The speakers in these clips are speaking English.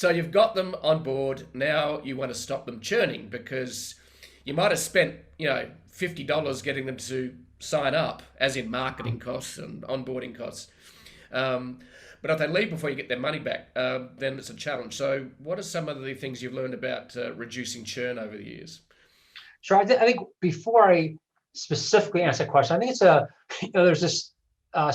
So you've got them on board. Now you want to stop them churning because you might have spent, $50 getting them to sign up, as in marketing costs and onboarding costs. But if they leave before you get their money back, then it's a challenge. So what are some of the things you've learned about reducing churn over the years? Sure. I think before I specifically answer that question, I think it's there's this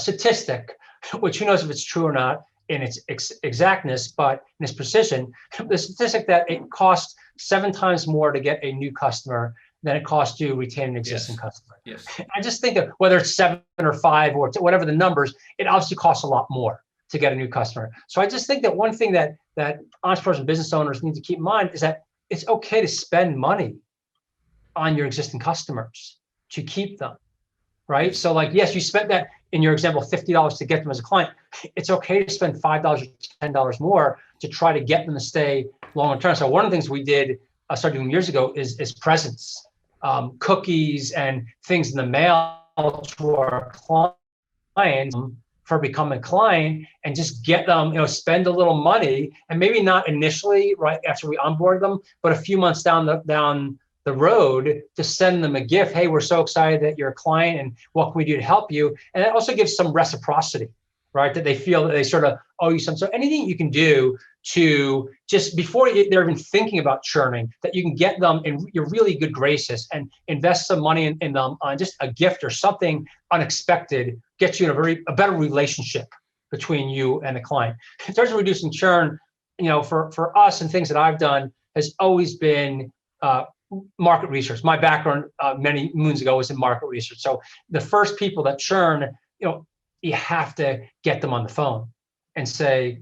statistic, which who knows if it's true or not in its exactness, but in its precision, the statistic that it costs 7 times more to get a new customer than it costs to retain an existing customer. Yes. I just think of whether it's 7 or 5 or whatever the numbers, it obviously costs a lot more to get a new customer. So I just think that one thing that entrepreneurs and business owners need to keep in mind is that it's okay to spend money on your existing customers to keep them, right? So like, yes, you spent that in your example, $50 to get them as a client. It's okay to spend $5 or $10 more to try to get them to stay longer term. So one of the things we did, started doing years ago, is presents, cookies and things in the mail to our clients for becoming a client, and just get them, spend a little money, and maybe not initially right after we onboard them, but a few months down the road to send them a gift. Hey, we're so excited that you're a client, and what can we do to help you? And it also gives some reciprocity, right? That they feel that they sort of owe you some. So anything you can do to just before they're even thinking about churning, that you can get them in your really good graces and invest some money in them on just a gift or something unexpected, gets you in a better relationship between you and the client. In terms of reducing churn, for us and things that I've done has always been market research. My background many moons ago was in market research. So the first people that churn, you have to get them on the phone and say,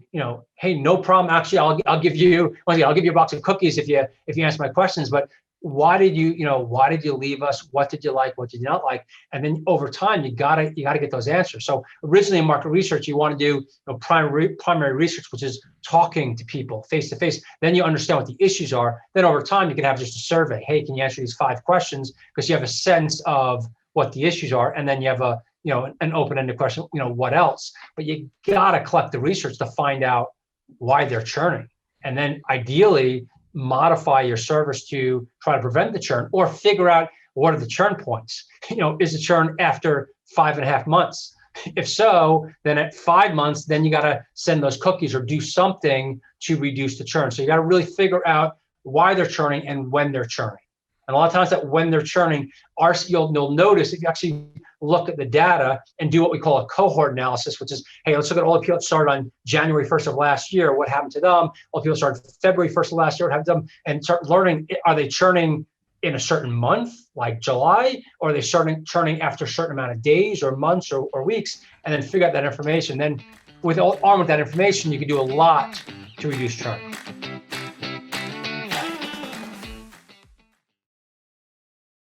hey, no problem. Actually, I'll give you a box of cookies if you answer my questions. But why did you leave us? What did you like? What did you not like? And then over time, you gotta get those answers. So originally in market research, you want to do primary research, which is talking to people face to face. Then you understand what the issues are. Then over time, you can have just a survey. Hey, can you answer these 5 questions? Because you have a sense of what the issues are, and then you have an open-ended question. What else? But you gotta collect the research to find out why they're churning, and then ideally modify your service to try to prevent the churn, or figure out what are the churn points. Is the churn after 5.5 months? If so, then at 5 months, then you got to send those cookies or do something to reduce the churn. So you got to really figure out why they're churning and when they're churning. And a lot of times that when they're churning, you'll notice if you actually look at the data and do what we call a cohort analysis, which is, hey, let's look at all the people that started on January 1st of last year, what happened to them? All the people that started February 1st of last year, what happened to them? And start learning, are they churning in a certain month, like July, or are they churning after a certain amount of days or months or weeks, and then figure out that information. Then armed with that information, you can do a lot to reduce churn.